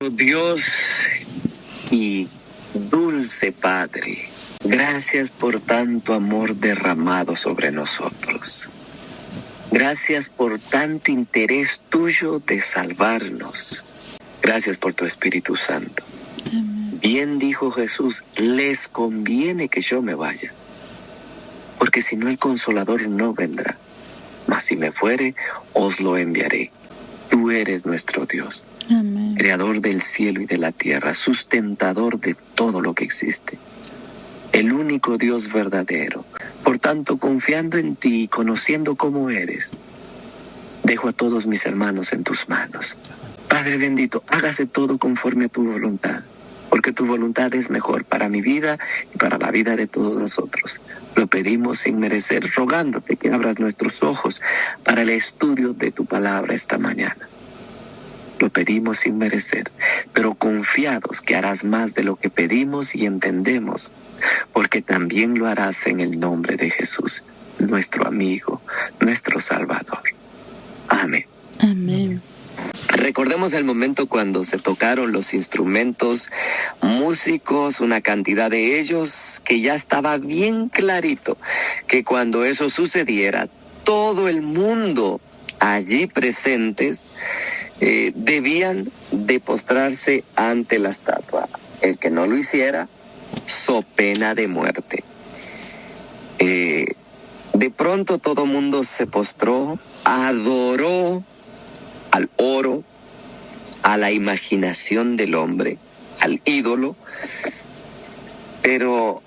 Dios y dulce Padre, gracias por tanto amor derramado sobre nosotros. Gracias por tanto interés tuyo de salvarnos. Gracias por tu Espíritu Santo. Bien dijo Jesús, les conviene que yo me vaya, porque si no el Consolador no vendrá. Mas si me fuere, os lo enviaré. Tú eres nuestro Dios. Amén. Creador del cielo y de la tierra, sustentador de todo lo que existe, el único Dios verdadero. Por tanto, confiando en ti y conociendo cómo eres, dejo a todos mis hermanos en tus manos. Padre bendito, hágase todo conforme a tu voluntad, porque tu voluntad es mejor para mi vida y para la vida de todos nosotros. Lo pedimos sin merecer, rogándote que abras nuestros ojos para el estudio de tu palabra esta mañana. Lo pedimos sin merecer, pero confiados que harás más de lo que pedimos y entendemos, porque también lo harás en el nombre de Jesús, nuestro amigo, nuestro Salvador. Amén. Amén. Recordemos el momento cuando se tocaron los instrumentos, músicos, una cantidad de ellos, que ya estaba bien clarito que cuando eso sucediera, todo el mundo allí presentes debían de postrarse ante la estatua. El que no lo hiciera, so pena de muerte. De pronto todo el mundo se postró, adoró al oro, a la imaginación del hombre, al ídolo, pero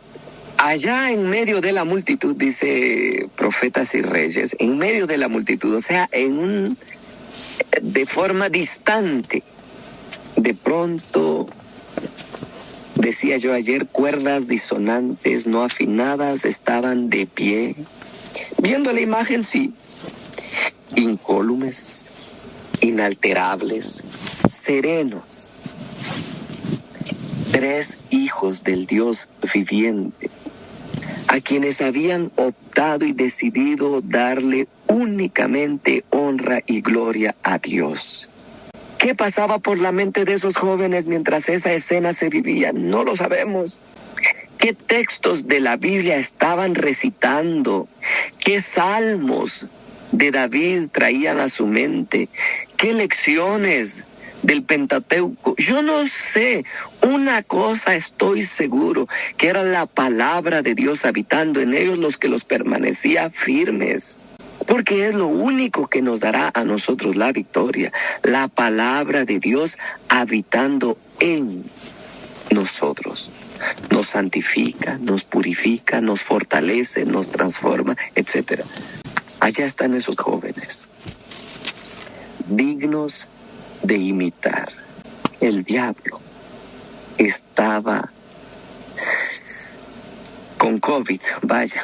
allá en medio de la multitud, dice Profetas y Reyes, en medio de la multitud, o sea, de forma distante, de pronto, decía yo ayer, cuerdas disonantes, no afinadas, estaban de pie, viendo la imagen, sí, incólumes, inalterables, serenos. 3 hijos del Dios viviente, a quienes habían optado y decidido darle únicamente honra y gloria a Dios. ¿Qué pasaba por la mente de esos jóvenes mientras esa escena se vivía? No lo sabemos. ¿Qué textos de la Biblia estaban recitando? ¿Qué salmos de David traían a su mente? ¿Qué lecciones del Pentateuco? Yo no sé. Una cosa estoy seguro, que era la palabra de Dios habitando en ellos, los que los permanecía firmes. Porque es lo único que nos dará a nosotros la victoria. La palabra de Dios habitando en nosotros. Nos santifica, nos purifica, nos fortalece, nos transforma, etc. Allá están esos jóvenes, dignos de imitar. El diablo estaba con COVID, vaya.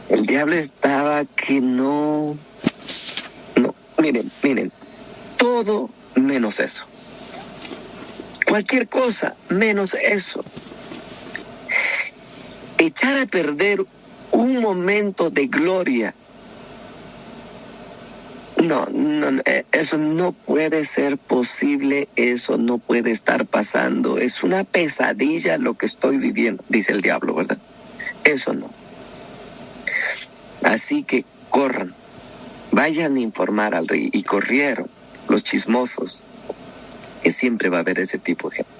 El diablo estaba que no, miren, todo menos eso. Cualquier cosa menos eso. Echar a perder un momento de gloria. No, eso no puede ser posible, eso no puede estar pasando. Es una pesadilla lo que estoy viviendo, dice el diablo, ¿verdad? Eso no. Así que corran, vayan a informar al rey. Y corrieron los chismosos, que siempre va a haber ese tipo de gente,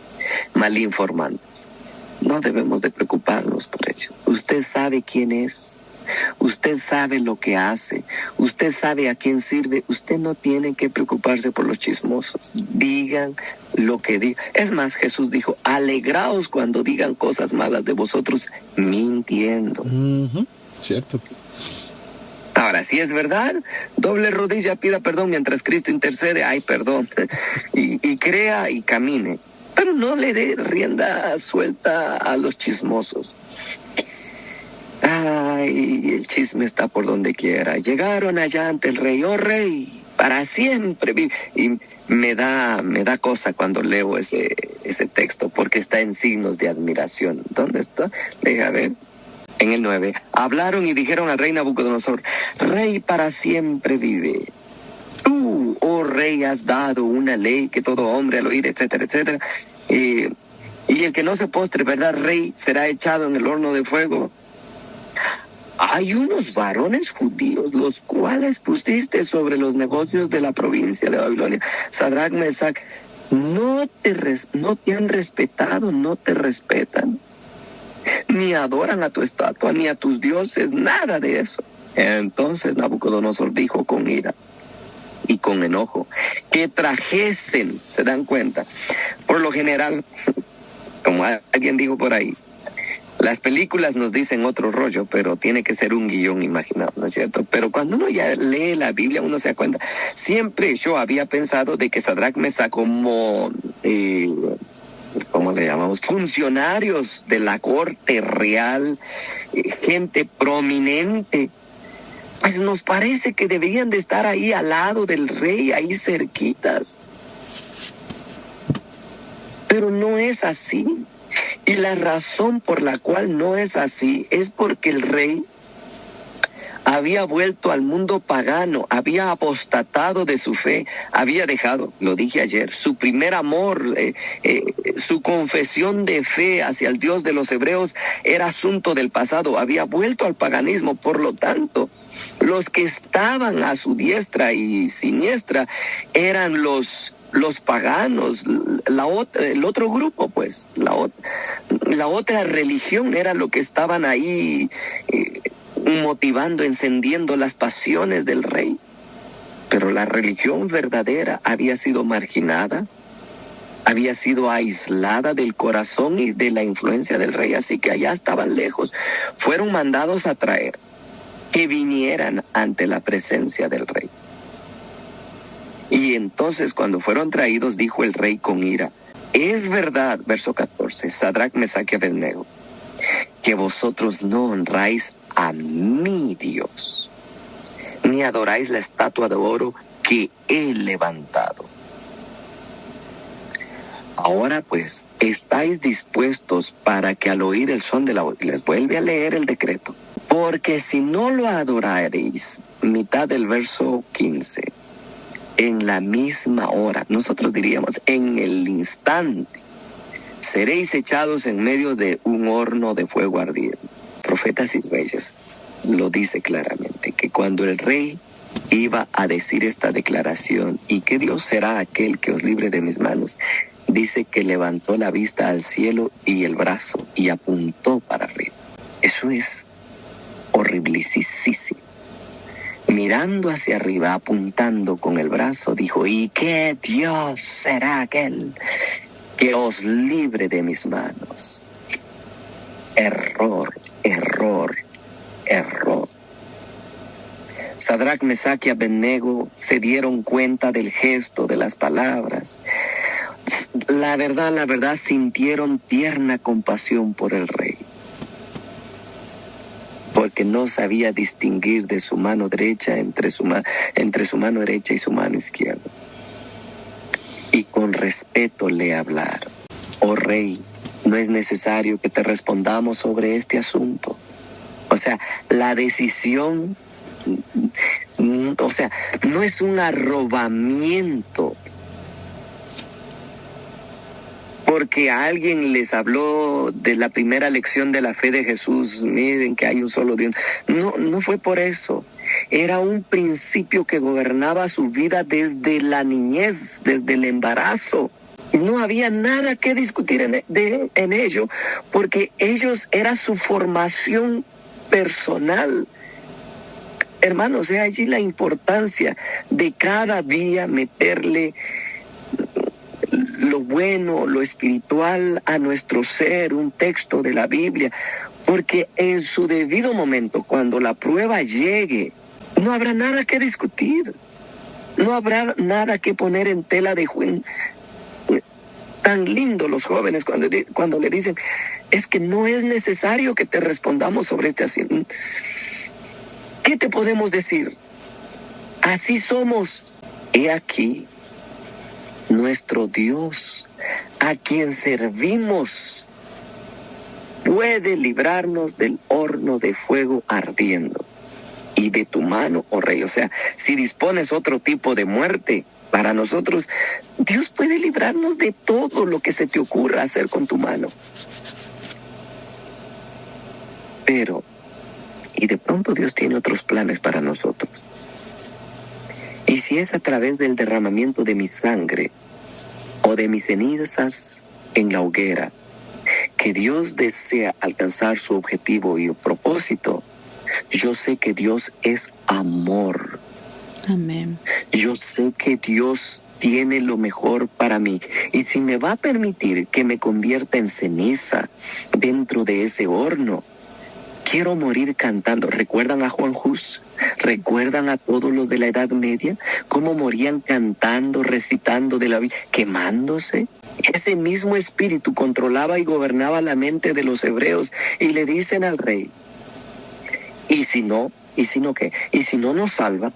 malinformantes. No debemos de preocuparnos por ello. Usted sabe quién es, usted sabe lo que hace, usted sabe a quién sirve. Usted no tiene que preocuparse por los chismosos. Digan lo que digan. Es más, Jesús dijo, alegraos cuando digan cosas malas de vosotros, mintiendo. Cierto. Ahora, si es verdad, doble rodilla, pida perdón mientras Cristo intercede, ay, perdón, y crea y camine. Pero no le dé rienda suelta a los chismosos. Ay, el chisme está por donde quiera. Llegaron allá ante el rey, oh rey, para siempre. Y me da cosa cuando leo ese texto, porque está en signos de admiración. ¿Dónde está? Deja ver. En el 9, hablaron y dijeron al rey Nabucodonosor, rey para siempre vive. Tú tú, oh rey, has dado una ley que todo hombre al oír, etcétera, etcétera. Y el que no se postre, ¿verdad, rey? Será echado en el horno de fuego. Hay unos varones judíos, los cuales pusiste sobre los negocios de la provincia de Babilonia, Sadrach, Mesach, no te han respetado, no te respetan, ni adoran a tu estatua, ni a tus dioses, nada de eso. Entonces Nabucodonosor dijo con ira y con enojo, que trajesen, ¿se dan cuenta? Por lo general, como alguien dijo por ahí, las películas nos dicen otro rollo, pero tiene que ser un guión imaginado, ¿no es cierto? Pero cuando uno ya lee la Biblia, uno se da cuenta. Siempre yo había pensado de que Sadrach, Mesach, como, ¿cómo le llamamos? Funcionarios de la corte real, gente prominente, pues nos parece que deberían de estar ahí al lado del rey, ahí cerquitas. Pero no es así. Y la razón por la cual no es así es porque el rey había vuelto al mundo pagano, había apostatado de su fe, había dejado, lo dije ayer, su primer amor, su confesión de fe hacia el Dios de los hebreos era asunto del pasado, había vuelto al paganismo. Por lo tanto, los que estaban a su diestra y siniestra eran los paganos, el otro grupo, pues, la otra religión era lo que estaban ahí motivando, encendiendo las pasiones del rey. Pero la religión verdadera había sido marginada, había sido aislada del corazón y de la influencia del rey, así que allá estaban lejos. Fueron mandados a traer que vinieran ante la presencia del rey. Y entonces cuando fueron traídos, dijo el rey con ira, es verdad, verso 14, Sadrach, Mesach y Abednego, que vosotros no honráis a mi Dios, ni adoráis la estatua de oro que he levantado. Ahora pues, estáis dispuestos para que al oír el son de la voz, les vuelve a leer el decreto, porque si no lo adoraréis, mitad del verso 15, en la misma hora, nosotros diríamos en el instante, seréis echados en medio de un horno de fuego ardiente. Profetas y Reyes lo dice claramente, que cuando el rey iba a decir esta declaración, y que Dios será aquel que os libre de mis manos, dice que levantó la vista al cielo y el brazo y apuntó para arriba. Eso es horribilisísimo. Mirando hacia arriba, apuntando con el brazo, dijo, ¿y qué Dios será aquel que os libre de mis manos? Error, error, error. Sadrach, Mesach y Abednego se dieron cuenta del gesto, de las palabras. La verdad, sintieron tierna compasión por el rey, porque no sabía distinguir de su mano derecha entre su mano derecha y su mano izquierda. Y con respeto le hablaron. Oh rey, no es necesario que te respondamos sobre este asunto. O sea, la decisión, no es un arrobamiento porque alguien les habló de la primera lección de la fe de Jesús, miren que hay un solo Dios. No fue por eso. Era un principio que gobernaba su vida desde la niñez, desde el embarazo. No había nada que discutir en ello, porque ellos era su formación personal. Hermanos, es allí la importancia de cada día meterle lo bueno, lo espiritual a nuestro ser, un texto de la Biblia, porque en su debido momento, cuando la prueba llegue, no habrá nada que discutir, no habrá nada que poner en tela de juicio. Tan lindo los jóvenes cuando le dicen, es que no es necesario que te respondamos sobre este asunto. ¿Qué te podemos decir? Así somos. He aquí nuestro Dios, a quien servimos, puede librarnos del horno de fuego ardiendo. y de tu mano, oh Rey. O sea, si dispones otro tipo de muerte para nosotros, Dios puede librarnos de todo lo que se te ocurra hacer con tu mano. Pero, y de pronto Dios tiene otros planes para nosotros. Y si es a través del derramamiento de mi sangre o de mis cenizas en la hoguera que Dios desea alcanzar su objetivo y propósito, yo sé que Dios es amor. Amén. Yo sé que Dios tiene lo mejor para mí. Y si me va a permitir que me convierta en ceniza dentro de ese horno, quiero morir cantando. ¿Recuerdan a Juan Hus? ¿Recuerdan a todos los de la Edad Media? ¿Cómo morían cantando, recitando de la Biblia, quemándose? Ese mismo espíritu controlaba y gobernaba la mente de los hebreos. Y le dicen al rey, ¿y si no? ¿Y si no qué? ¿Y si no nos salva?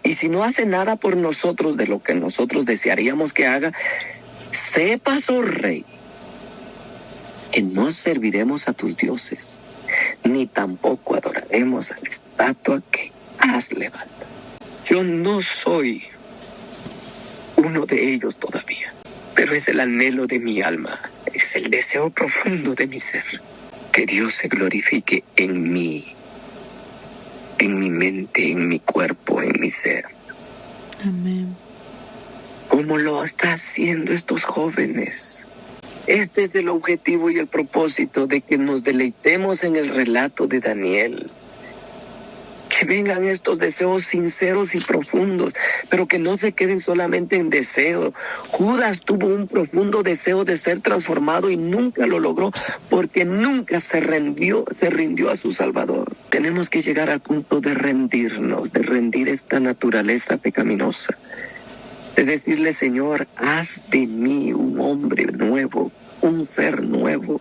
Y si no hace nada por nosotros de lo que nosotros desearíamos que haga, sepas, oh rey, que no serviremos a tus dioses, ni tampoco adoraremos a la estatua que has levantado. Yo no soy uno de ellos todavía, pero es el anhelo de mi alma, es el deseo profundo de mi ser, que Dios se glorifique en mí, en mi mente, en mi cuerpo, en mi ser. Amén. Como lo está haciendo estos jóvenes. Este es el objetivo y el propósito de que nos deleitemos en el relato de Daniel. Que vengan estos deseos sinceros y profundos, pero que no se queden solamente en deseo. Judas tuvo un profundo deseo de ser transformado y nunca lo logró porque nunca se rindió a su Salvador. Tenemos que llegar al punto de rendirnos, de rendir esta naturaleza pecaminosa. De decirle, Señor, haz de mí un hombre nuevo, un ser nuevo,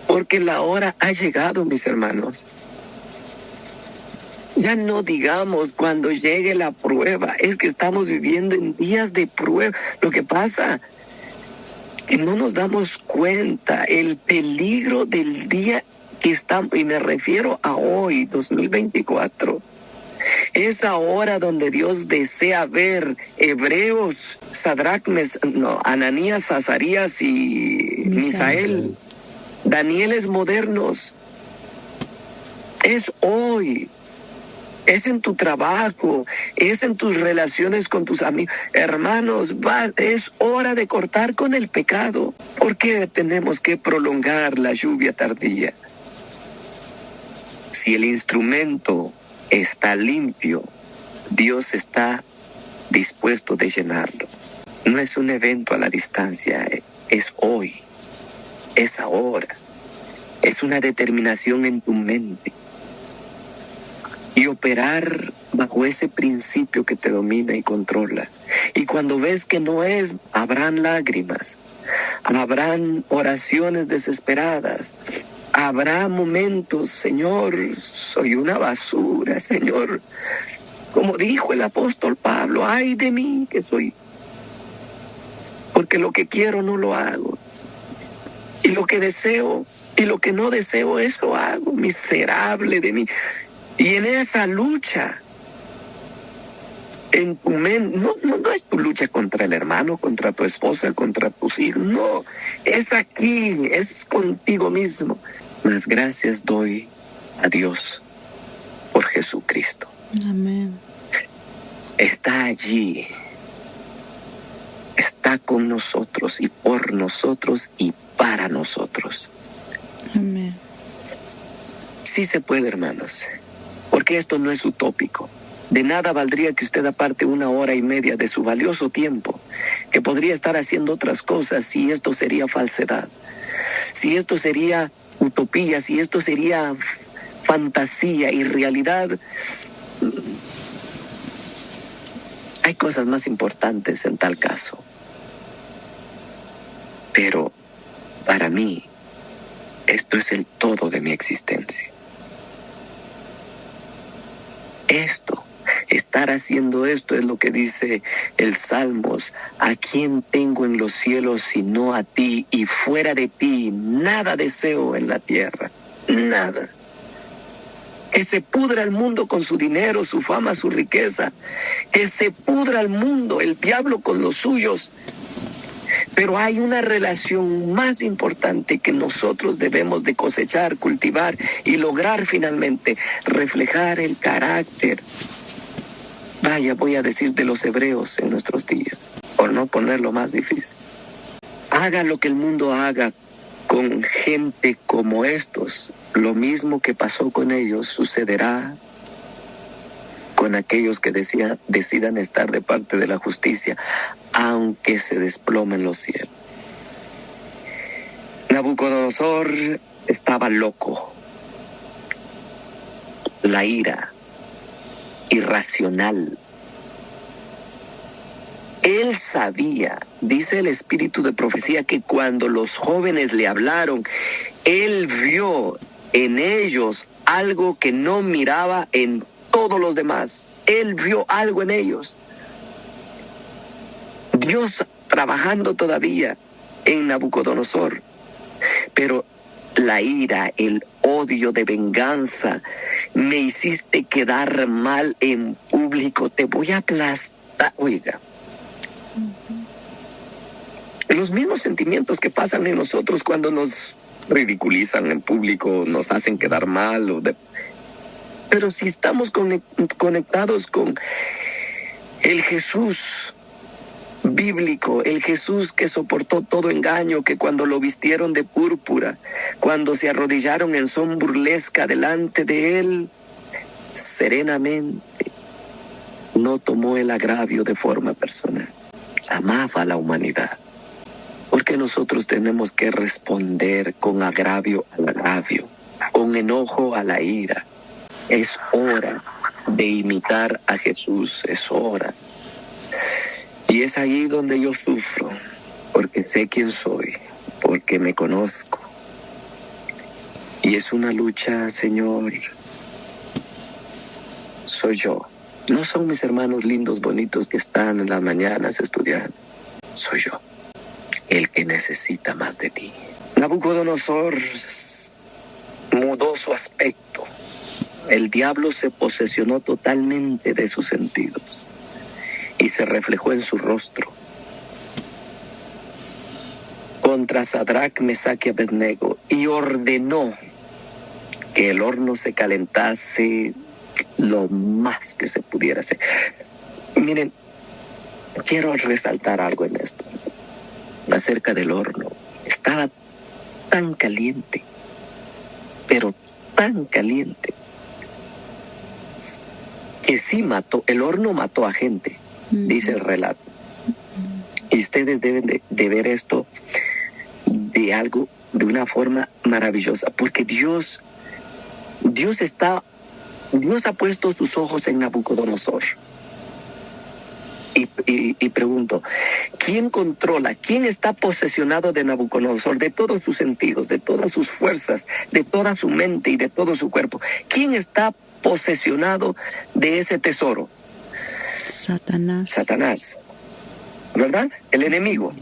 porque la hora ha llegado, mis hermanos. Ya no digamos cuando llegue la prueba, es que estamos viviendo en días de prueba. Lo que pasa que no nos damos cuenta el peligro del día que estamos, y me refiero a hoy, 2024. Es ahora donde Dios desea ver hebreos, Ananías, Azarías y Misael, Danieles modernos. Es hoy. Es en tu trabajo, es en tus relaciones con tus amigos. Hermanos, es hora de cortar con el pecado. ¿Por qué tenemos que prolongar la lluvia tardía? Si el instrumento está limpio, Dios está dispuesto de llenarlo. No es un evento a la distancia, es hoy, es ahora. Es una determinación en tu mente. Y operar bajo ese principio que te domina y controla. Y cuando ves que no es, habrán lágrimas, habrán oraciones desesperadas, habrá momentos, Señor, soy una basura, Señor. Como dijo el apóstol Pablo, ay de mí que soy, porque lo que quiero no lo hago. Y lo que deseo y lo que no deseo, eso hago, miserable de mí. Y en esa lucha, en tu mente, no es tu lucha contra el hermano, contra tu esposa, contra tus hijos, no, es aquí, es contigo mismo. Mas gracias doy a Dios por Jesucristo. Amén. Está allí, está con nosotros y por nosotros y para nosotros. Amén. Sí se puede, hermanos. Porque esto no es utópico. De nada valdría que usted aparte 1 hora y media de su valioso tiempo, que podría estar haciendo otras cosas, si esto sería falsedad, si esto sería utopía, si esto sería fantasía y realidad. Hay cosas más importantes en tal caso. Pero para mí, esto es el todo de mi existencia. Estar haciendo esto es lo que dice el Salmos. ¿A quién tengo en los cielos sino a ti? Y fuera de ti nada deseo en la tierra. Nada. Que se pudra el mundo con su dinero, su fama, su riqueza. Que se pudra el mundo, el diablo con los suyos. Pero hay una relación más importante que nosotros debemos de cosechar, cultivar y lograr finalmente, reflejar el carácter. Vaya, voy a decir de los hebreos en nuestros días, por no ponerlo más difícil. Haga lo que el mundo haga con gente como estos, lo mismo que pasó con ellos sucederá con aquellos que decidan estar de parte de la justicia, aunque se desplomen los cielos. Nabucodonosor estaba loco. La ira irracional. Él sabía, dice el espíritu de profecía, que cuando los jóvenes le hablaron, él vio en ellos algo que no miraba en todos los demás. Él vio algo en ellos. Dios trabajando todavía en Nabucodonosor. Pero la ira, el odio de venganza, me hiciste quedar mal en público, te voy a aplastar. Oiga, los mismos sentimientos que pasan en nosotros cuando nos ridiculizan en público, nos hacen quedar mal. Pero si estamos conectados con el Jesús bíblico, el Jesús que soportó todo engaño, que cuando lo vistieron de púrpura, cuando se arrodillaron en son burlesca delante de él, serenamente no tomó el agravio de forma personal. Amaba a la humanidad. Porque nosotros tenemos que responder con agravio al agravio, con enojo a la ira. Es hora de imitar a Jesús, es hora. Y es allí donde yo sufro, porque sé quién soy, porque me conozco. Y es una lucha, Señor. Soy yo. No son mis hermanos lindos, bonitos que están en las mañanas estudiando. Soy yo, el que necesita más de ti. Nabucodonosor mudó su aspecto. El diablo se posesionó totalmente de sus sentidos y se reflejó en su rostro. Contra Sadrach, Mesach y Abednego, y ordenó que el horno se calentase lo más que se pudiera hacer. Miren, quiero resaltar algo en esto, acerca del horno. Estaba tan caliente, pero tan caliente, que sí mató, el horno mató a gente, dice el relato. Y ustedes deben de ver esto de una forma maravillosa, porque Dios ha puesto sus ojos en Nabucodonosor. Y pregunto, ¿quién controla? ¿Quién está posesionado de Nabucodonosor, de todos sus sentidos, de todas sus fuerzas, de toda su mente y de todo su cuerpo? ¿Quién está posesionado de ese tesoro? Satanás, ¿verdad? El enemigo.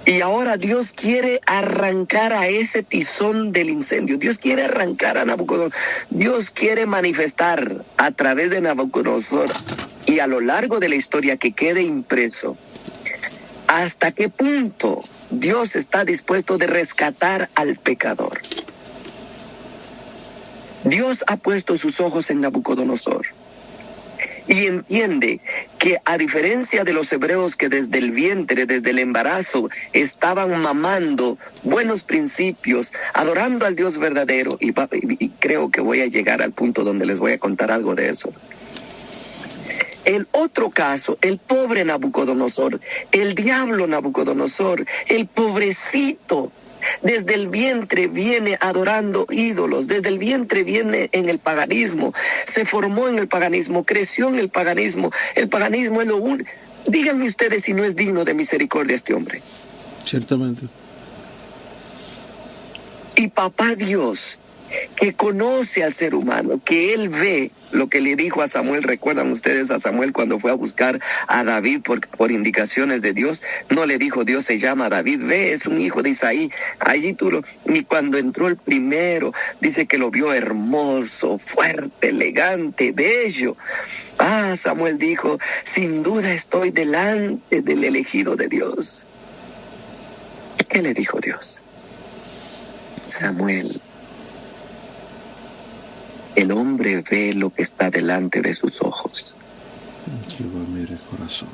Y ahora Dios quiere arrancar a ese tizón del incendio. Dios quiere arrancar a Nabucodonosor. Dios quiere manifestar a través de Nabucodonosor y a lo largo de la historia que quede impreso hasta qué punto Dios está dispuesto de rescatar al pecador. Dios ha puesto sus ojos en Nabucodonosor y entiende que, a diferencia de los hebreos que desde el vientre, desde el embarazo, estaban mamando buenos principios, adorando al Dios verdadero, y creo que voy a llegar al punto donde les voy a contar algo de eso. El otro caso, el pobre Nabucodonosor, el diablo Nabucodonosor, el pobrecito, desde el vientre viene adorando ídolos, desde el vientre viene en el paganismo, se formó en el paganismo, creció en el paganismo. El paganismo es lo único. Díganme ustedes si no es digno de misericordia este hombre. Ciertamente. Y papá Dios que conoce al ser humano, que él ve lo que le dijo a Samuel. ¿Recuerdan ustedes a Samuel cuando fue a buscar a David por indicaciones de Dios? No le dijo Dios se llama David, ve, es un hijo de Isaí. Allí y cuando entró el primero, dice que lo vio hermoso, fuerte, elegante, bello. Samuel dijo, sin duda estoy delante del elegido de Dios. ¿Qué le dijo Dios? Samuel, el hombre ve lo que está delante de sus ojos. Jehová mira el corazón.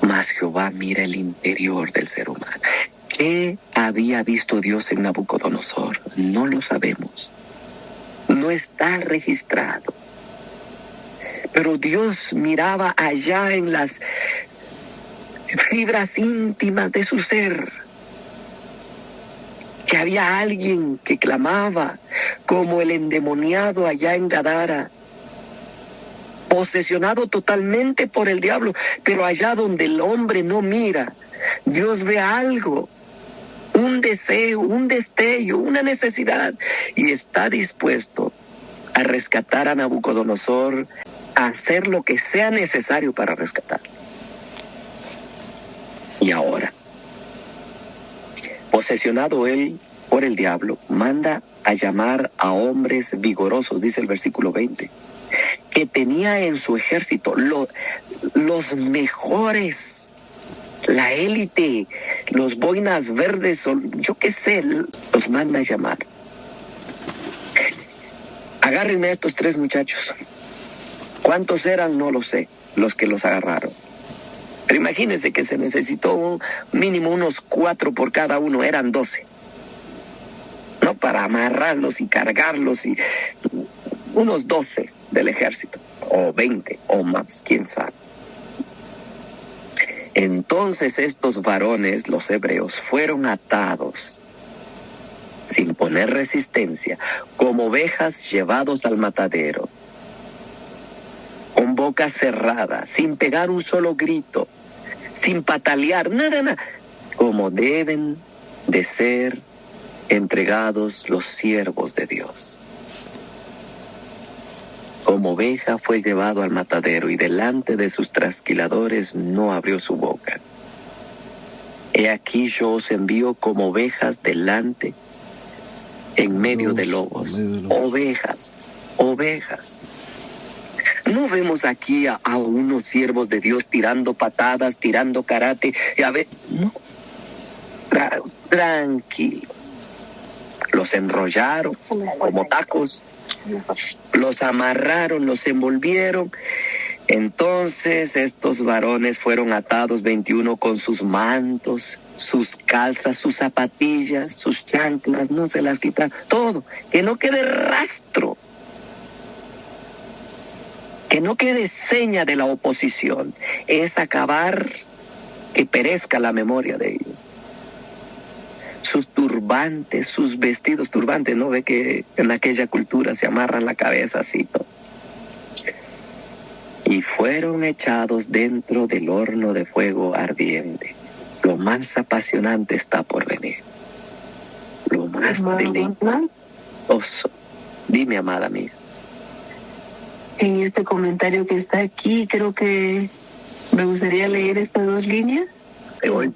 Mas Jehová mira el interior del ser humano. ¿Qué había visto Dios en Nabucodonosor? No lo sabemos. No está registrado. Pero Dios miraba allá en las fibras íntimas de su ser, que había alguien que clamaba como el endemoniado allá en Gadara, posesionado totalmente por el diablo, pero allá donde el hombre no mira, Dios ve algo, un deseo, un destello, una necesidad, y está dispuesto a rescatar a Nabucodonosor, a hacer lo que sea necesario para rescatar. Y ahora, posesionado él por el diablo, manda a llamar a hombres vigorosos, dice el versículo 20, que tenía en su ejército los mejores, la élite, los boinas verdes, yo qué sé, los manda a llamar. Agárrenme a estos 3 muchachos. ¿Cuántos eran? No lo sé, los que los agarraron. Pero imagínense que se necesitó mínimo unos 4 por cada uno, eran 12. ¿No? Para amarrarlos y cargarlos, y unos 12 del ejército, o 20 o más, quién sabe. Entonces estos varones, los hebreos, fueron atados sin poner resistencia, como ovejas llevados al matadero, con boca cerrada, sin pegar un solo grito, sin patalear, nada, como deben de ser entregados los siervos de Dios. Como oveja fue llevado al matadero, y delante de sus trasquiladores no abrió su boca. He aquí yo os envío como ovejas delante, en medio de lobos. Ovejas. No vemos aquí a unos siervos de Dios tirando patadas, tirando karate, no, tranquilos. Los enrollaron como tacos, los amarraron, los envolvieron. Entonces estos varones fueron atados, 21, con sus mantos, sus calzas, sus zapatillas, sus chanclas, no se las quitan, todo, que no quede rastro, que no quede seña de la oposición. Es acabar, que perezca la memoria de ellos. Sus turbantes, sus vestidos turbantes, ¿no ve que en aquella cultura se amarran la cabeza así todo? Y fueron echados dentro del horno de fuego ardiente. Lo más apasionante está por venir. Lo más deleitoso. Dime, amada mía. En este comentario que está aquí, creo que me gustaría leer estas 2 líneas. Te oigo.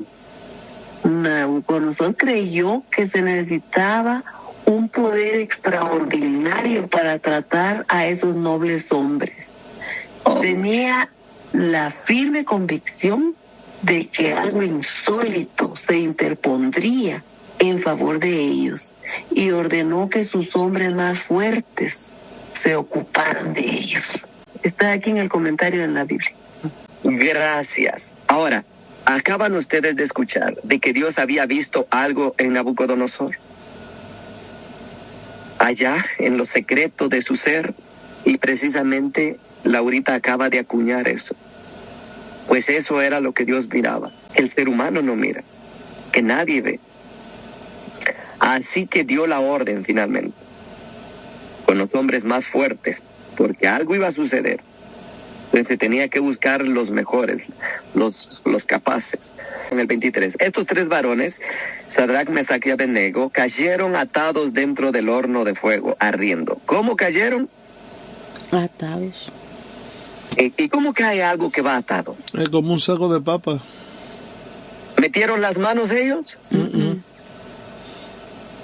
Nabucodonosor creyó que se necesitaba un poder extraordinario para tratar a esos nobles hombres. Tenía la firme convicción de que algo insólito se interpondría en favor de ellos, y ordenó que sus hombres más fuertes se ocuparan de ellos. Está aquí en el comentario en la Biblia. Gracias. Ahora, acaban ustedes de escuchar de que Dios había visto algo en Nabucodonosor, allá en lo secreto de su ser, y precisamente Laurita acaba de acuñar eso. Pues eso era lo que Dios miraba, que el ser humano no mira, que nadie ve. Así que dio la orden finalmente, con los hombres más fuertes, porque algo iba a suceder. Entonces se tenía que buscar los mejores, los capaces. En el 23, estos 3 varones, Sadrach, Mesach y Abednego, cayeron atados dentro del horno de fuego, ardiendo. ¿Cómo cayeron? Atados. ¿Y cómo cae algo que va atado? Es como un saco de papa. ¿Metieron las manos ellos?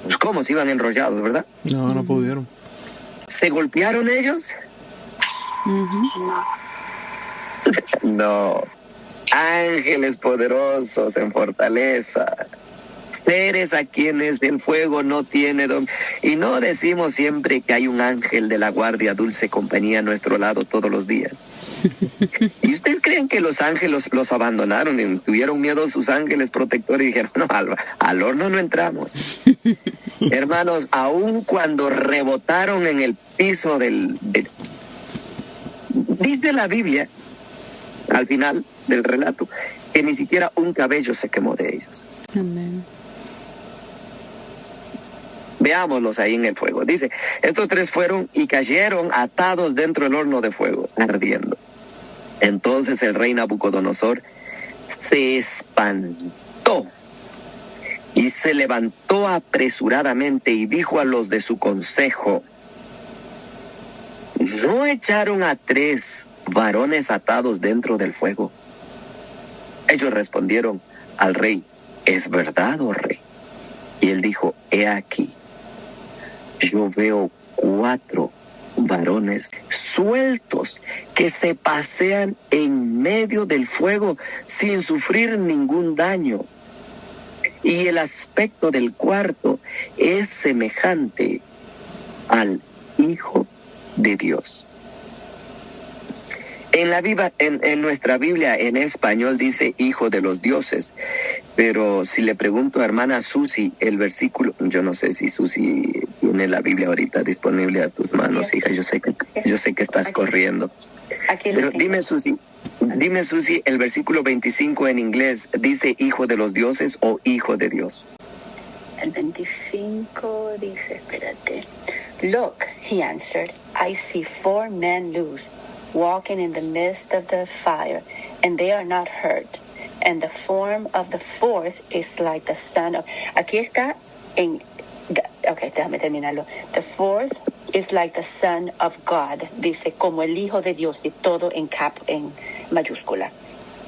Pues cómo, se iban enrollados, ¿verdad? No pudieron. ¿Se golpearon ellos? No. Ángeles poderosos en fortaleza, seres a quienes el fuego no tiene y no decimos siempre que hay un ángel de la guardia dulce compañía a nuestro lado todos los días. ¿Y ustedes creen que los ángeles los abandonaron y tuvieron miedo sus ángeles protectores y dijeron, no, al horno no entramos? Hermanos, aun cuando rebotaron en el piso dice la Biblia, al final del relato, que ni siquiera un cabello se quemó de ellos. Amén. Veámoslos ahí en el fuego. Dice, estos 3 fueron y cayeron atados dentro del horno de fuego, ardiendo. Entonces el rey Nabucodonosor se espantó y se levantó apresuradamente y dijo a los de su consejo, ¿no echaron a 3 varones atados dentro del fuego? Ellos respondieron al rey, ¿es verdad, oh rey? Y él dijo, he aquí, yo veo 4 varones sueltos que se pasean en medio del fuego sin sufrir ningún daño. Y el aspecto del cuarto es semejante al Hijo de Dios. En nuestra Biblia en español dice Hijo de los dioses, pero si le pregunto a hermana Susi el versículo, yo no sé si Susi tiene la Biblia ahorita disponible a tus manos, hija, yo sé que estás corriendo. Pero dime Susi, el versículo 25 en inglés dice Hijo de los dioses o Hijo de Dios. El 25 dice, espérate. Look, he answered, I see 4 men loose, walking in the midst of the fire, and they are not hurt. And the form of the 4th is like the son of... Aquí está en... Ok, déjame terminarlo. The 4th is like the son of God. Dice, como el Hijo de Dios, y todo en mayúscula.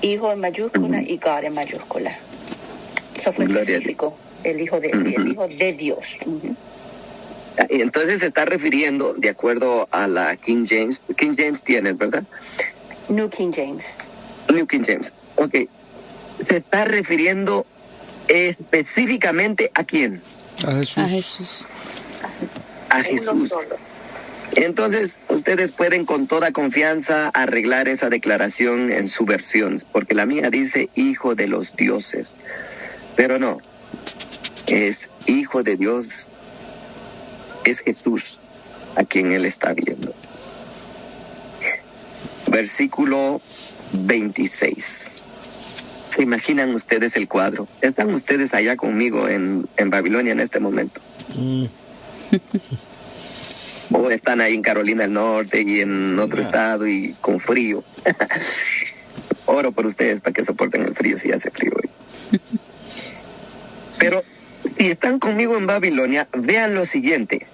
Hijo en mayúscula y God en mayúscula. Eso fue específico. El Hijo de Dios. Entonces se está refiriendo, de acuerdo a la King James tienes, ¿verdad? New King James. New King James, ok. Se está refiriendo específicamente ¿a quién? A Jesús. A Jesús. A Jesús. Entonces ustedes pueden con toda confianza arreglar esa declaración en su versión, porque la mía dice Hijo de los dioses, pero no, es Hijo de Dios. Es Jesús a quien él está viendo. Versículo 26. ¿Se imaginan ustedes el cuadro? ¿Están ustedes allá conmigo en Babilonia en este momento? ¿O están ahí en Carolina del Norte y en otro estado y con frío? Oro por ustedes para que soporten el frío si hace frío hoy. Pero si están conmigo en Babilonia, vean lo siguiente.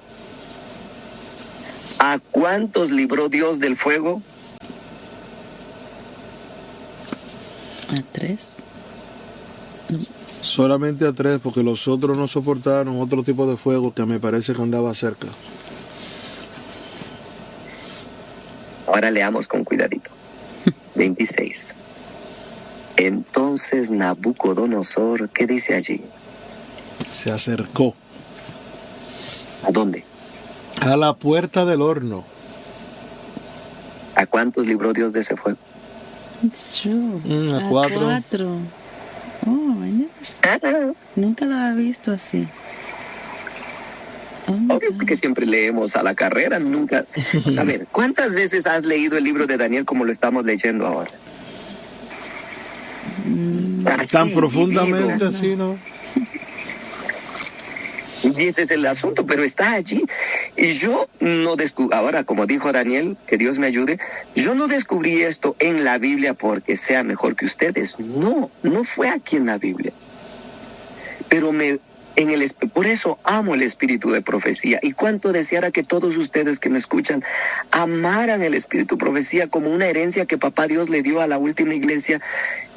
¿A cuántos libró Dios del fuego? A 3. Solamente a 3, porque los otros no soportaron otro tipo de fuego que me parece que andaba cerca. Ahora leamos con cuidadito. 26. Entonces Nabucodonosor, ¿qué dice allí? Se acercó ¿A dónde? a la puerta del horno. ¿A cuántos libró Dios de ese fuego? It's true. A 4. 4. Oh, I never saw. Nunca lo había visto así. Oh my Obvio God. porque siempre leemos a la carrera, nunca. A ver, ¿cuántas veces has leído el libro de Daniel como lo estamos leyendo ahora? Tan Así, profundamente vivido. así, ¿no? Y ese es el asunto, pero está allí. Y yo no descubrí, ahora como dijo Daniel, que Dios me ayude, yo no descubrí esto en la Biblia porque sea mejor que ustedes. No fue aquí en la Biblia. Pero por eso amo el espíritu de profecía. Y cuánto deseara que todos ustedes que me escuchan amaran el espíritu de profecía como una herencia que Papá Dios le dio a la última iglesia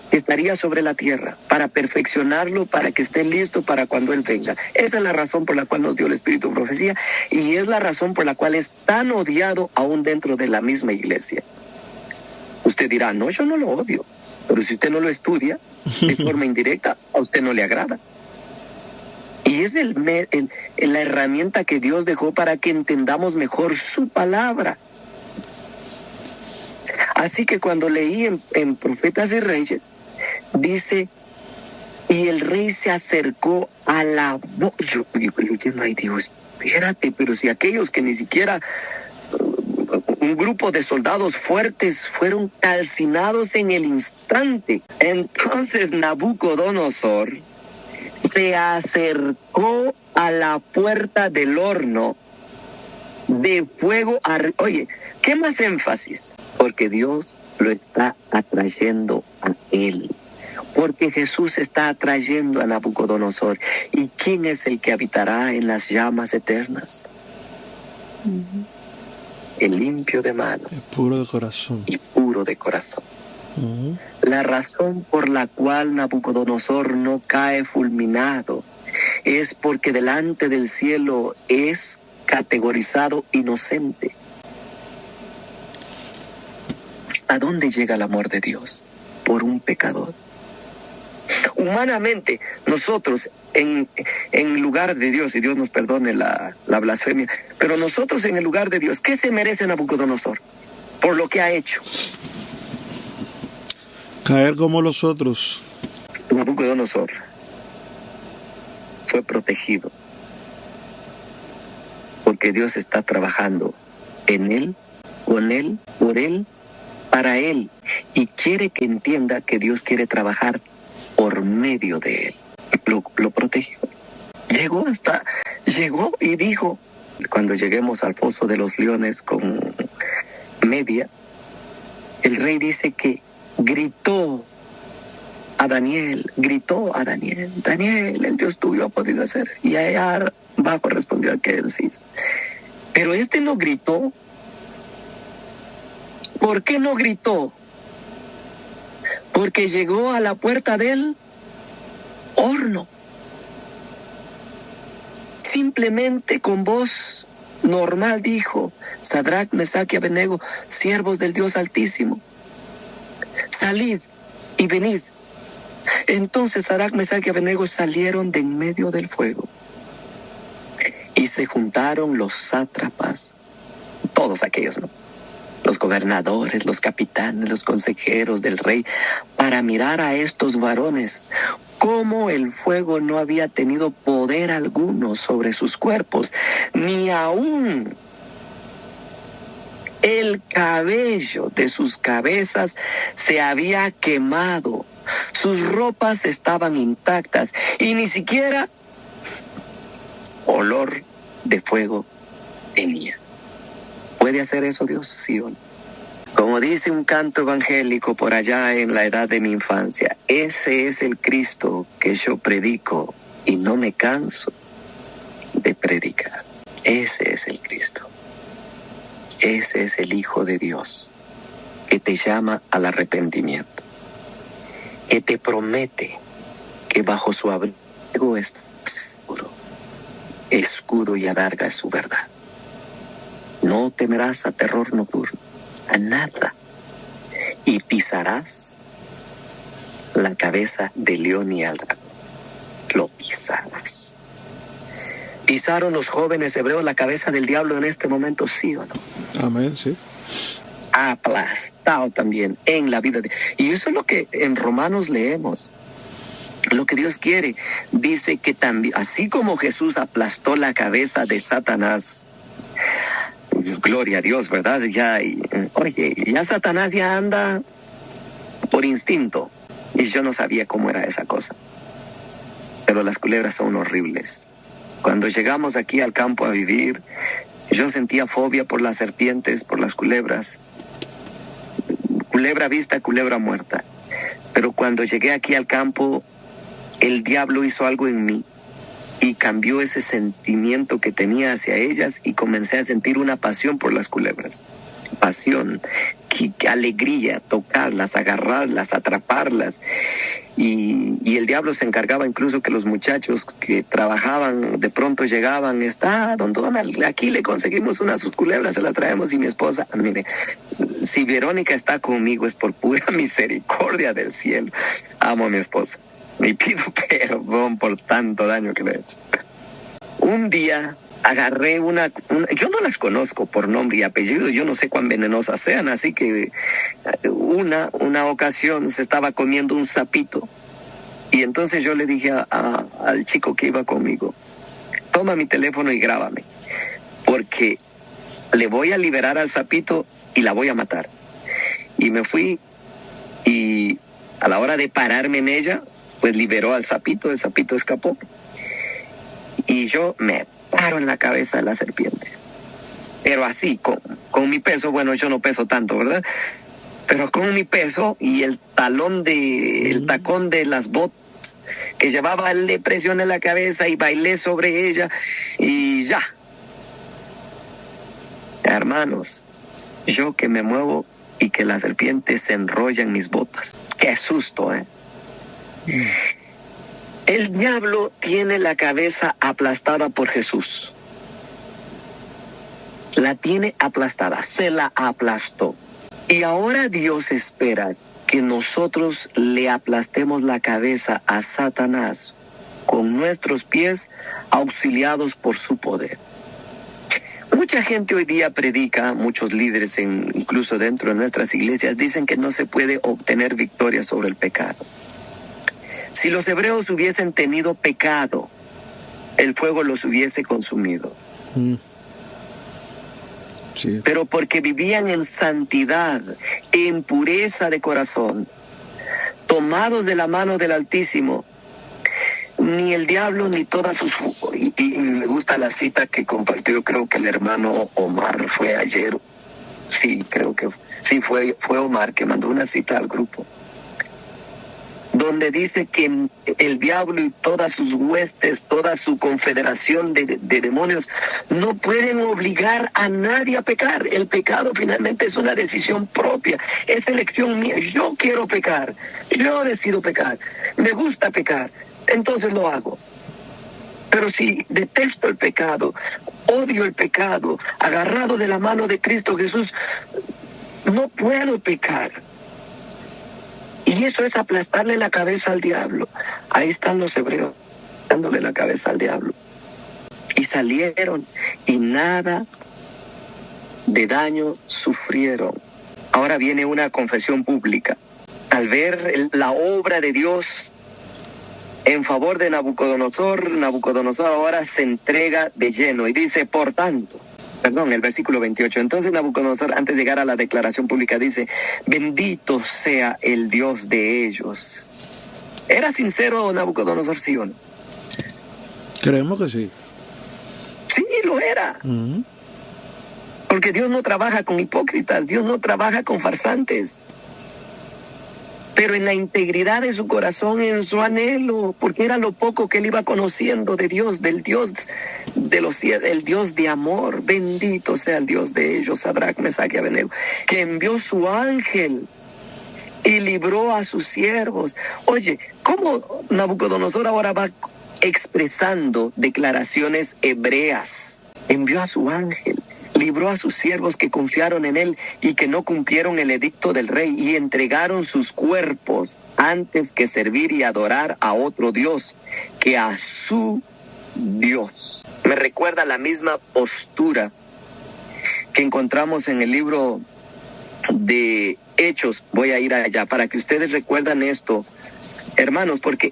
que estaría sobre la tierra, para perfeccionarlo, para que esté listo para cuando Él venga. Esa es la razón por la cual nos dio el espíritu de profecía, y es la razón por la cual es tan odiado aún dentro de la misma iglesia. Usted dirá, no, yo no lo odio, pero si usted no lo estudia de forma indirecta, a usted no le agrada. Y es la herramienta que Dios dejó para que entendamos mejor su palabra. Así que cuando leí en Profetas y Reyes, dice, y el rey se acercó a la voz. Yo leyendo, ay Dios, espérate, pero si aquellos que ni siquiera un grupo de soldados fuertes fueron calcinados en el instante. Entonces Nabucodonosor se acercó a la puerta del horno de fuego. Oye, ¿qué más énfasis? Porque Dios lo está atrayendo a él. Porque Jesús está atrayendo a Nabucodonosor. ¿Y quién es el que habitará en las llamas eternas? Uh-huh. El limpio de mano. El puro de corazón. Y puro de corazón. Uh-huh. La razón por la cual Nabucodonosor no cae fulminado es porque delante del cielo es categorizado inocente. ¿Hasta dónde llega el amor de Dios? Por un pecador. Humanamente, nosotros en lugar de Dios, y Dios nos perdone la blasfemia, pero nosotros en el lugar de Dios, ¿qué se merece Nabucodonosor? Por lo que ha hecho. Caer como los otros. Nabucodonosor fue protegido porque Dios está trabajando en él, con él, por él, para él, y quiere que entienda que Dios quiere trabajar por medio de él. Lo protegió. Llegó y dijo, cuando lleguemos al foso de los leones con Media, el rey dice que gritó a Daniel, Daniel, el Dios tuyo ha podido hacer. Y allá abajo respondió aquel, sí. Pero este no gritó. ¿Por qué no gritó? Porque llegó a la puerta del horno. Simplemente con voz normal dijo, Sadrach, Mesach y Abednego, siervos del Dios Altísimo, salid y venid. Entonces Sadrach, Mesach y Abednego salieron de en medio del fuego. Y se juntaron los sátrapas, todos aquellos, ¿no? Los gobernadores, los capitanes, los consejeros del rey, para mirar a estos varones, cómo el fuego no había tenido poder alguno sobre sus cuerpos, ni aún el cabello de sus cabezas se había quemado, sus ropas estaban intactas y ni siquiera olor de fuego tenía. ¿Puede hacer eso Dios? Sí o no. Como dice un canto evangélico por allá en la edad de mi infancia, ese es el Cristo que yo predico y no me canso de predicar. Ese es el Cristo. Ese es el Hijo de Dios que te llama al arrepentimiento, que te promete que bajo su abrigo está seguro, escudo y adarga es su verdad. No temerás a terror nocturno, a nada, y pisarás la cabeza de león y al dragón. Lo pisarás. ¿Pisaron los jóvenes hebreos la cabeza del diablo en este momento, sí o no? Amén, sí. Aplastado también en la vida. Y eso es lo que en Romanos leemos. Lo que Dios quiere. Dice que también, así como Jesús aplastó la cabeza de Satanás, gloria a Dios, ¿verdad? Ya Satanás ya anda por instinto. Y yo no sabía cómo era esa cosa. Pero las culebras son horribles. Cuando llegamos aquí al campo a vivir, Yo sentía fobia por las serpientes, por las culebras. Culebra vista, culebra muerta. Pero cuando llegué aquí al campo, el diablo hizo algo en mí y cambió ese sentimiento que tenía hacia ellas y comencé a sentir una pasión por las culebras. Pasión, alegría, tocarlas, agarrarlas, atraparlas. Y el diablo se encargaba incluso que los muchachos que trabajaban de pronto llegaban, don Donald, aquí le conseguimos una sus culebras, se la traemos. Y mi esposa, mire, si Verónica está conmigo es por pura misericordia del cielo. Amo a mi esposa y pido perdón por tanto daño que le he hecho. Un día agarré una, yo no las conozco por nombre y apellido, yo no sé cuán venenosas sean, así que una ocasión se estaba comiendo un sapito y entonces yo le dije al chico que iba conmigo, toma mi teléfono y grábame, porque le voy a liberar al sapito y la voy a matar. Y me fui y a la hora de pararme en ella, pues liberó al sapito, el sapito escapó y yo me paro en la cabeza de la serpiente. Pero así, con mi peso, bueno, yo no peso tanto, ¿verdad? Pero con mi peso y el tacón de las botas que llevaba, le presioné la cabeza y bailé sobre ella y ya. Hermanos, yo que me muevo y que la serpiente se enrolla en mis botas. Qué susto, ¿eh? El diablo tiene la cabeza aplastada por Jesús. La tiene aplastada, se la aplastó. Y ahora Dios espera que nosotros le aplastemos la cabeza a Satanás con nuestros pies, auxiliados por su poder. Mucha gente hoy día predica, muchos líderes incluso dentro de nuestras iglesias, dicen que no se puede obtener victoria sobre el pecado. Si los hebreos hubiesen tenido pecado, el fuego los hubiese consumido. Sí. Pero porque vivían en santidad, en pureza de corazón, tomados de la mano del Altísimo, ni el diablo ni todas sus... Y me gusta la cita que compartió, creo que el hermano Omar fue ayer. Sí, creo que sí, fue Omar que mandó una cita al grupo, donde dice que el diablo y todas sus huestes, toda su confederación de demonios, no pueden obligar a nadie a pecar. El pecado finalmente es una decisión propia, es elección mía. Yo quiero pecar, yo decido pecar, me gusta pecar, entonces lo hago. Pero si detesto el pecado, odio el pecado, agarrado de la mano de Cristo Jesús, no puedo pecar. Y eso es aplastarle la cabeza al diablo. Ahí están los hebreos, dándole la cabeza al diablo. Y salieron y nada de daño sufrieron. Ahora viene una confesión pública. Al ver la obra de Dios en favor de Nabucodonosor ahora se entrega de lleno y dice, por tanto... el versículo 28. Entonces Nabucodonosor, antes de llegar a la declaración pública, dice, bendito sea el Dios de ellos. ¿Era sincero Nabucodonosor, sí o no? Creemos que sí. Sí, lo era. Porque Dios no trabaja con hipócritas, Dios no trabaja con farsantes. Pero en la integridad de su corazón, en su anhelo, porque era lo poco que él iba conociendo de Dios, del Dios de los cielos, el Dios de amor. Bendito sea el Dios de ellos, Sadrach, Mesach y Abednego, que envió su ángel y libró a sus siervos. Oye, ¿cómo Nabucodonosor ahora va expresando declaraciones hebreas? Envió a su ángel, libró a sus siervos que confiaron en él y que no cumplieron el edicto del rey y entregaron sus cuerpos antes que servir y adorar a otro Dios que a su Dios. Me recuerda la misma postura que encontramos en el libro de Hechos. Voy a ir allá para que ustedes recuerdan esto, hermanos, porque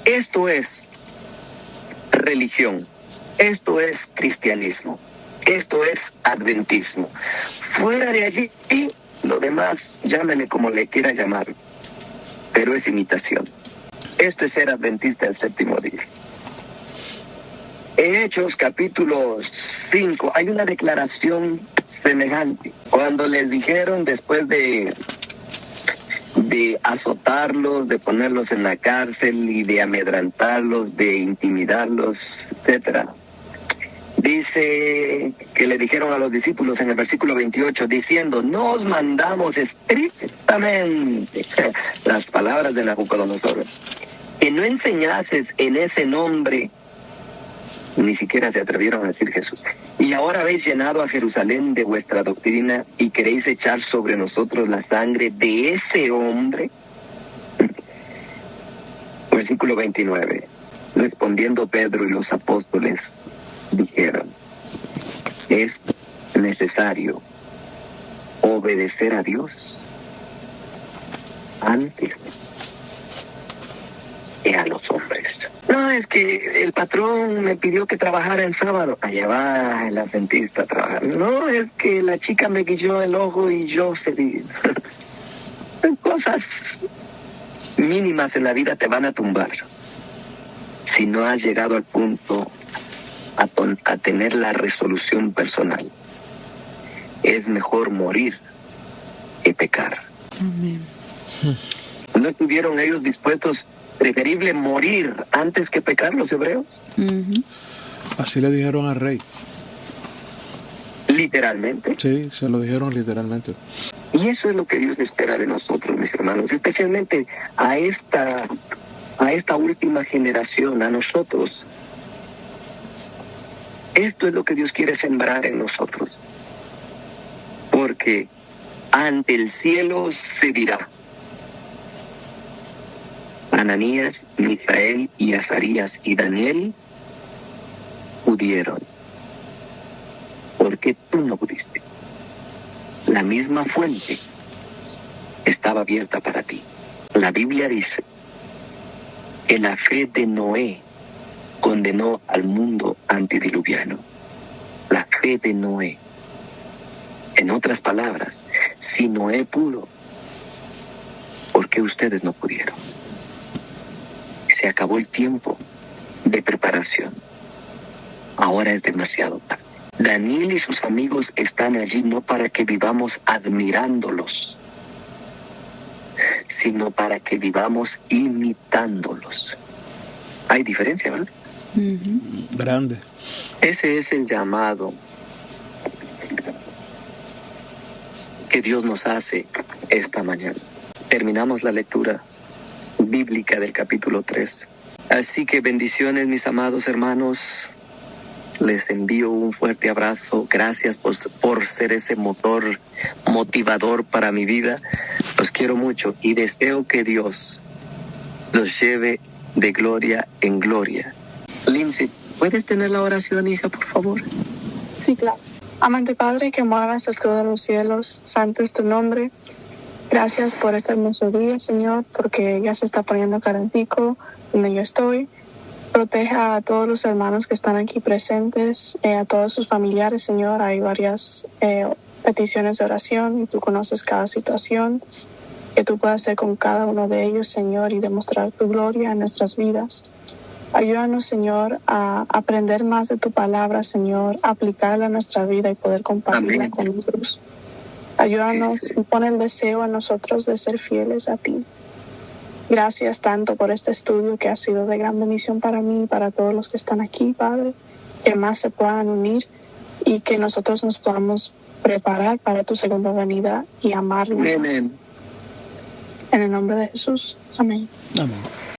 esto es religión, esto es cristianismo. Esto es adventismo. Fuera de allí, lo demás, llámele como le quiera llamar, pero es imitación. Esto es ser adventista del séptimo día. En Hechos capítulo 5 hay una declaración semejante. Cuando les dijeron, después de azotarlos, de ponerlos en la cárcel y de amedrantarlos, de intimidarlos, etcétera, dice que le dijeron a los discípulos en el versículo 28, diciendo, no os mandamos estrictamente, las palabras de Nabucodonosor, que no enseñases en ese nombre. Ni siquiera se atrevieron a decir Jesús. Y ahora habéis llenado a Jerusalén de vuestra doctrina y queréis echar sobre nosotros la sangre de ese hombre. Versículo 29. Respondiendo Pedro y los apóstoles dijeron, es necesario obedecer a Dios antes que a los hombres. No, es que el patrón me pidió que trabajara el sábado. Allá va el adventista a trabajar. No, es que la chica me guilló el ojo y yo cedí. Cosas mínimas en la vida te van a tumbar si no has llegado al punto a tener la resolución personal. Es mejor morir que pecar. Amén. ¿No estuvieron ellos dispuestos? Preferible morir antes que pecar, los hebreos. Uh-huh. Así le dijeron al rey. Literalmente. Sí, se lo dijeron literalmente. Y eso es lo que Dios espera de nosotros, mis hermanos, especialmente a esta última generación, a nosotros. Esto es lo que Dios quiere sembrar en nosotros. Porque ante el cielo se dirá, Ananías, Misael y Azarías y Daniel pudieron. ¿Por qué tú no pudiste? La misma fuente estaba abierta para ti. La Biblia dice que la fe de Noé condenó al mundo antediluviano. La fe de Noé. En otras palabras, si Noé pudo, ¿por qué ustedes no pudieron? Se acabó el tiempo de preparación. Ahora es demasiado tarde. Daniel y sus amigos están allí no para que vivamos admirándolos, sino para que vivamos imitándolos. Hay diferencia, ¿verdad? Uh-huh. Grande. Ese es el llamado que Dios nos hace esta mañana. Terminamos la lectura bíblica del capítulo 3. Así que bendiciones, mis amados hermanos. Les envío un fuerte abrazo. Gracias por ser ese motor motivador para mi vida. Los quiero mucho y deseo que Dios los lleve de gloria en gloria. Lindsay, ¿puedes tener la oración, hija, por favor? Sí, claro. Amante Padre, que moras a todos los cielos, santo es tu nombre. Gracias por este hermoso día, Señor, porque ya se está poniendo calentico donde yo estoy. Proteja a todos los hermanos que están aquí presentes, a todos sus familiares, Señor. Hay varias peticiones de oración y tú conoces cada situación. Que tú puedas hacer con cada uno de ellos, Señor, y demostrar tu gloria en nuestras vidas. Ayúdanos, Señor, a aprender más de tu palabra, Señor, aplicarla a nuestra vida y poder compartirla con otros. Ayúdanos y pon el deseo en nosotros de ser fieles a ti. Gracias tanto por este estudio que ha sido de gran bendición para mí y para todos los que están aquí, Padre. Que más se puedan unir y que nosotros nos podamos preparar para tu segunda venida y amarnos. Amén. En el nombre de Jesús. Amén. Amén.